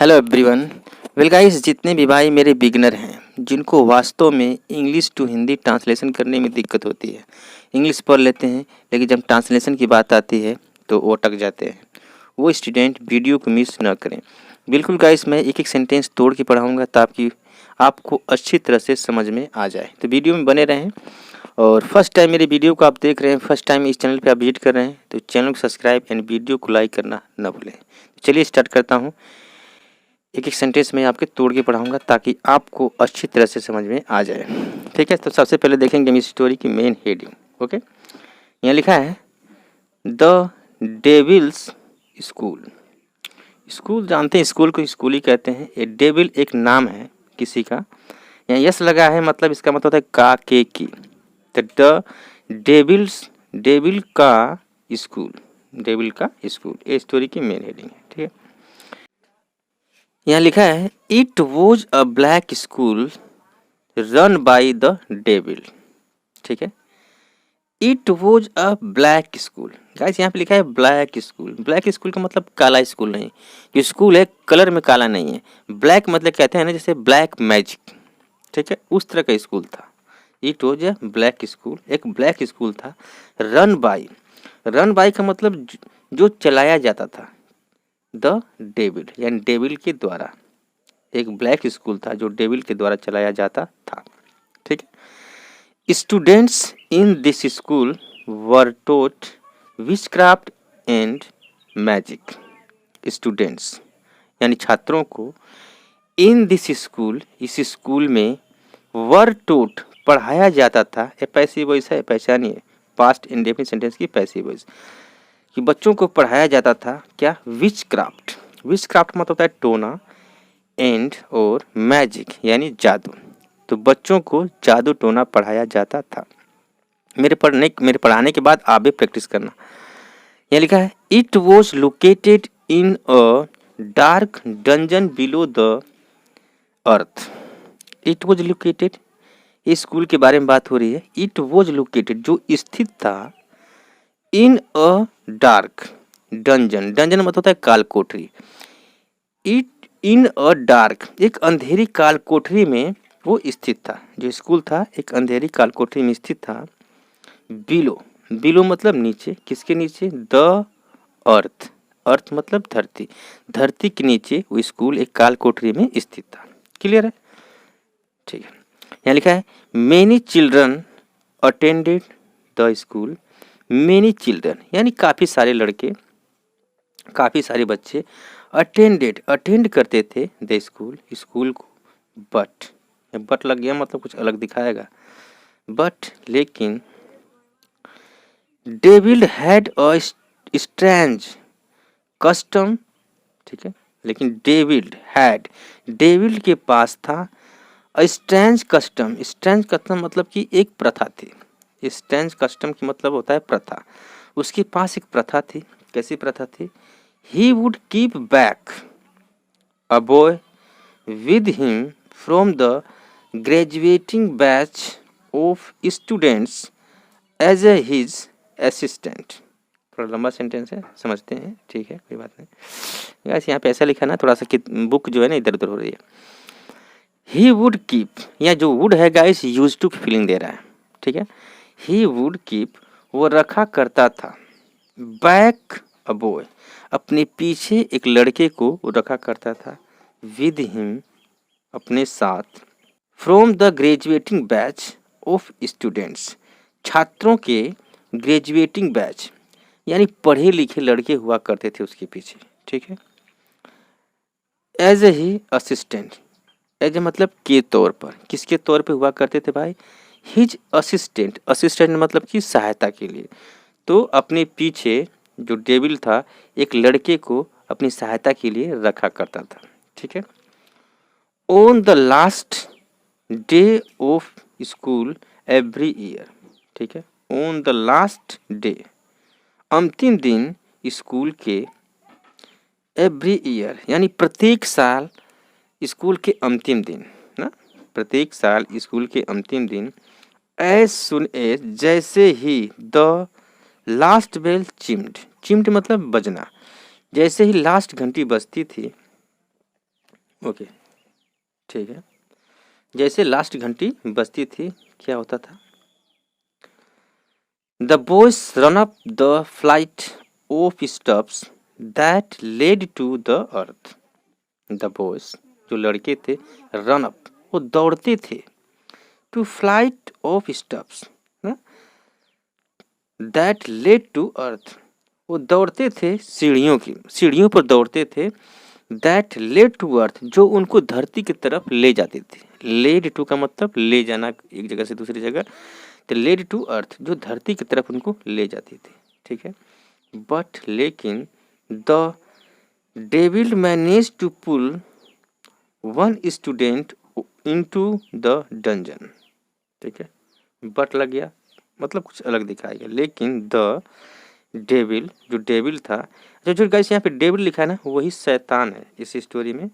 Hello everyone. Well guys, जितने भी भाई मेरे बिगनर हैं जिनको वास्तव में इंग्लिश टू हिंदी ट्रांसलेशन करने में दिक्कत होती है, इंग्लिश पढ़ लेते हैं लेकिन जब ट्रांसलेशन की बात आती है तो वो अटक जाते हैं, वो स्टूडेंट वीडियो को मिस ना करें। बिल्कुल गाइस, मैं एक एक सेंटेंस तोड़ के पढ़ाऊँगा ताकि आपको अच्छी तरह से समझ में आ जाए, तो वीडियो में बने रहें। और फर्स्ट टाइम मेरे वीडियो को आप देख रहे हैं, फर्स्ट टाइम इस चैनल पे आप विजिट कर रहे हैं तो चैनल को सब्सक्राइब एंड वीडियो को लाइक करना ना भूलें। चलिए स्टार्ट करता हूँ। एक एक सेंटेंस में आपके तोड़ के पढ़ाऊंगा ताकि आपको अच्छी तरह से समझ में आ जाए। ठीक है, तो सबसे पहले देखेंगे हम इस स्टोरी की मेन हेडिंग। ओके, यहाँ लिखा है द डेविल्स स्कूल। स्कूल जानते हैं, स्कूल को स्कूल ही कहते हैं। ए डेविल एक नाम है किसी का। यहाँ यस लगा है, मतलब इसका मतलब होता है का के की। तो द डेविल्स, डेविल का स्कूल, डेविल का स्कूल, ये स्टोरी की मेन हेडिंग है। ठीक है, यहाँ लिखा है it was a black school run by the devil. ठीक है, it was a black school. Guys यहाँ पे लिखा है ब्लैक स्कूल। ब्लैक स्कूल का मतलब काला स्कूल नहीं, जो स्कूल है कलर में काला नहीं है। ब्लैक मतलब कहते हैं ना, जैसे ब्लैक मैजिक। ठीक है, उस तरह का स्कूल था। It was a black school, एक ब्लैक स्कूल था। रन बाय, रन बाय का मतलब जो चलाया जाता था। द डेविल यानी डेविल के द्वारा, एक ब्लैक स्कूल था जो डेविल के द्वारा चलाया जाता था। ठीक है, students in this school were taught witchcraft and magic. Students यानी छात्रों को इन दिस स्कूल, इस स्कूल में वर टॉट पढ़ाया जाता था। ए पैसिव वॉइस है, पहचानिए, पास्ट इंडेफिनिट सेंटेंस की पैसिव वॉइस, कि बच्चों को पढ़ाया जाता था क्या, विचक्राफ्ट। विचक्राफ्ट मतलब होता है टोना, एंड और मैजिक यानी जादू। तो बच्चों को जादू टोना पढ़ाया जाता था। मेरे पढ़ाने के बाद आप भी प्रैक्टिस करना। यहाँ लिखा है it was located in a dark dungeon below the earth. It was located, इस स्कूल के बारे में बात हो रही है। इट वॉज लोकेटेड जो स्थित था, इन अ डार्क डंजन, डंजन मतलब होता है काल कोठरी। इट इन अ डार्क, एक अंधेरी काल कोठरी में वो स्थित था। जो स्कूल था एक अंधेरी काल कोठरी में स्थित था। बिलो, बिलो मतलब नीचे, किसके नीचे, द अर्थ, अर्थ मतलब धरती, धरती के नीचे वो स्कूल एक काल कोठरी में स्थित था। क्लियर है? ठीक है, यहाँ लिखा है many children attended the school. Many children यानी काफ़ी सारे लड़के, काफ़ी सारे बच्चे अटेंडेड, अटेंड करते थे द स्कूल, स्कूल को। बट लग गया मतलब कुछ अलग दिखाएगा। बट लेकिन devil had a strange custom. ठीक है, लेकिन डेविल हैड, डेविल के पास था a strange custom. Strange custom मतलब कि एक प्रथा थी। स्ट्रेंज कस्टम की मतलब होता है प्रथा। उसके पास एक प्रथा थी। कैसी प्रथा थी? He would keep back a boy with him from the graduating batch of students as a his assistant। थोड़ा लंबा सेंटेंस है, समझते हैं। ठीक है, कोई बात नहीं। गाइस यहाँ पे ऐसा लिखा ना, थोड़ा सा बुक जो है ना इधर उधर हो रही है। He would keep, यहाँ जो would है गाइस यूज टू फीलिंग दे रहा है। ठीक है, He would keep वो रखा करता था, बैक अ बॉय अपने पीछे एक लड़के को रखा करता था, विद हिम अपने साथ, from the graduating batch of students छात्रों के ग्रेजुएटिंग बैच यानी पढ़े लिखे लड़के हुआ करते थे उसके पीछे। ठीक है, as a he assistant, as a मतलब के तौर पर, किसके तौर पे हुआ करते थे भाई, हिज असिस्टेंट, असिस्टेंट मतलब कि सहायता के लिए। तो अपने पीछे जो डेविल था एक लड़के को अपनी सहायता के लिए रखा करता था। ठीक है, on the last day of school every year. ठीक है, ऑन द लास्ट डे अंतिम दिन स्कूल के, एवरी ईयर यानी प्रत्येक साल स्कूल के अंतिम दिन ना, प्रत्येक साल स्कूल के अंतिम दिन, एज सुन एज जैसे ही, द लास्ट बेल चिम्ड, चिम्ड मतलब बजना, जैसे ही लास्ट घंटी बजती थी, ओके, ठीक है। जैसे लास्ट घंटी बजती थी क्या होता था? The boys run up the flight of steps that led to the earth. The boys, जो लड़के थे, रन अप, वो दौड़ते थे, to flight of steps that led to earth, वो दौड़ते थे सीढ़ियों पर दौड़ते थे, दैट लेड टू अर्थ, जो उनको धरती की तरफ ले जाती थी। लेड टू का मतलब ले जाना एक जगह से दूसरी जगह, तो लेड टू अर्थ, जो धरती की तरफ उनको ले जाती थी, ठीक है। बट लेकिन the devil manage to pull one student into the dungeon, ठीक है। बट लग गया मतलब कुछ अलग दिखाएगा, लेकिन द डेविल, जो डेविल था, जो गाइस यहाँ पे डेविल लिखा है ना, वही शैतान है इस स्टोरी में,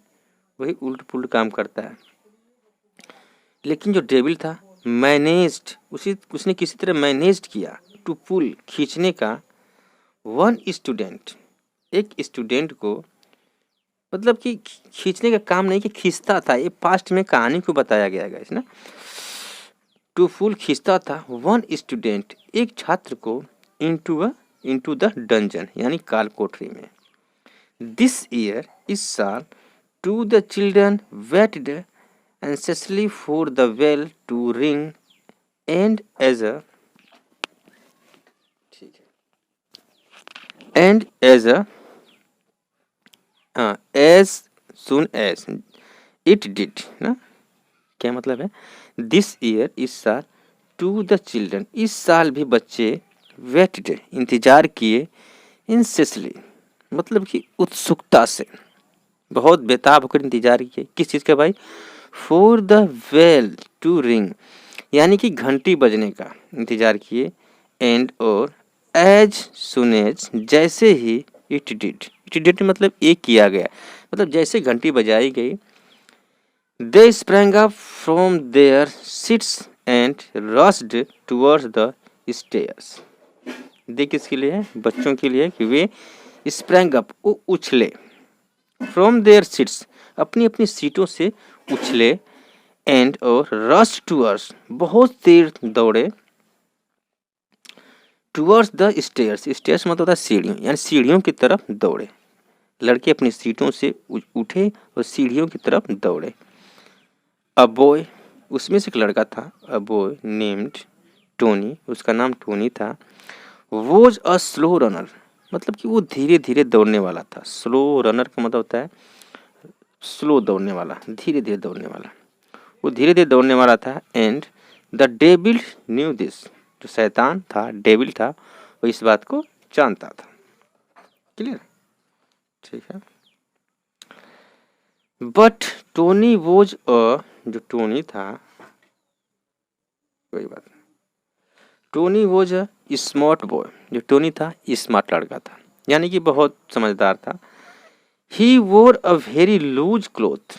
वही उल्ट पुल्ट काम करता है। लेकिन जो डेविल था, मैनेज्ड, उसने किसी तरह मैनेज्ड किया, टू पुल, खींचने का, वन स्टूडेंट, एक स्टूडेंट को, मतलब कि खींचने का काम नहीं कि खींचता था, ये पास्ट में कहानी को बताया गया है गाइस ना। टू पुल खींचता था, वन स्टूडेंट, एक छात्र को, इनटू द डंजन, यानी काल कोठरी में। दिस ईयर, इस साल, to the children waited anxiously for the bell to ring, and as soon as it did ना, क्या मतलब है? दिस ईयर, इस साल, टू द चिल्ड्रन, इस साल भी बच्चे, वेटेड, इंतजार किए, इंसेसली, मतलब कि उत्सुकता से, बहुत बेताब होकर इंतजार किए, किस चीज़ का भाई? For the well to ring, यानी कि घंटी बजने का इंतजार किए, एंड और एज सुन एज, जैसे ही, इट डिड मतलब एक किया गया, मतलब जैसे घंटी बजाई गई, they sprang up from their seats and rushed towards the stairs. They किसके लिए है? बच्चों के लिए, कि वे स्प्रैंग अप, वो उछले, फ्रॉम देयर सीट्स, अपनी अपनी सीटों से उछले, एंड और रश टूवर्ड्स, बहुत तेज दौड़े, टूवर्ड्स द स्टेयर्स, स्टेयर्स मतलब होता है सीढ़ियों, यानी सीढ़ियों की तरफ दौड़े। लड़के अपनी सीटों से उठे और सीढ़ियों की तरफ दौड़े। अ बॉय, उसमें से एक लड़का था, अ बॉय नेम्ड टोनी, उसका नाम टोनी था, वॉज अ स्लो रनर, मतलब कि वो धीरे धीरे दौड़ने वाला था। स्लो रनर का मतलब होता है स्लो दौड़ने वाला, धीरे धीरे दौड़ने वाला, वो धीरे धीरे दौड़ने वाला था। And the devil new this, जो शैतान था, डेविल था, वो इस बात को जानता था। क्लियर, ठीक है। बट टोनी वॉज अ, जो टोनी था, कोई बात नहीं, Tony was a smart boy, जो टोनी था स्मार्ट लड़का था, यानी कि बहुत समझदार था। He wore a very loose cloth,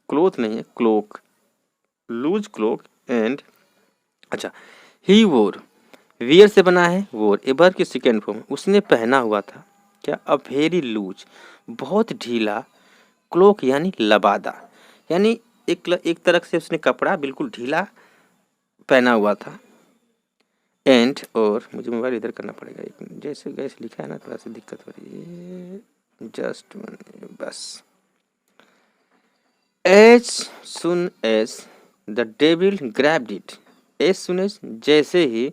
cloth नहीं है, क्लोक, लूज क्लोक, एंड, अच्छा, ही वोर, वियर से बना है वोर, एबर की सेकेंड फॉर्म, उसने पहना हुआ था क्या? अ वेरी लूज, बहुत ढीला, क्लोक यानी लबादा, यानी एक तरह से उसने कपड़ा बिल्कुल ढीला पहना हुआ था। एंड और, मुझे मोबाइल इधर करना पड़ेगा, एक जैसे गैस लिखा है ना, थोड़ा सा दिक्कत हो रही है, जस्ट बस। As soon as the devil grabbed it, as soon as, जैसे ही,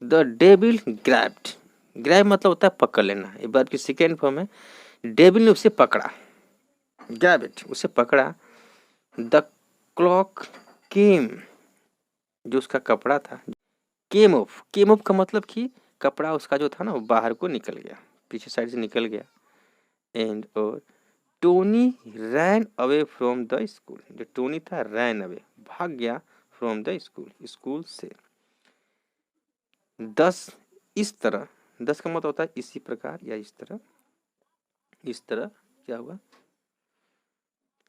द डेविल ग्रैब्ड, ग्रैब मतलब होता है पकड़ लेना, एक बार की सेकेंड फॉर्म है, डेविल ने उसे पकड़ा, ग्रैब इट, उसे पकड़ा। द क्लॉक केम, जो उसका कपड़ा था, केम ऑफ, केम ऑफ का मतलब कि कपड़ा उसका जो था ना, वो बाहर को निकल गया, पीछे साइड से निकल गया। एंड और Tony ran away from the school, जो टोनी था रैन अवे, भाग गया, फ्रॉम द स्कूल, स्कूल से। 10, इस तरह, 10 का मतलब होता है इसी प्रकार या इस तरह, इस तरह क्या हुआ?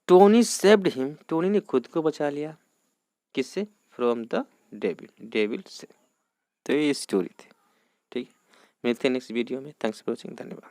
टोनी सेव्ड हिम, टोनी ने खुद को बचा लिया, किससे? फ्रॉम द डेविल, डेविल से। तो ये स्टोरी थी, ठीक है। मिलते हैं नेक्स्ट वीडियो में, थैंक्स फॉर वॉचिंग, धन्यवाद।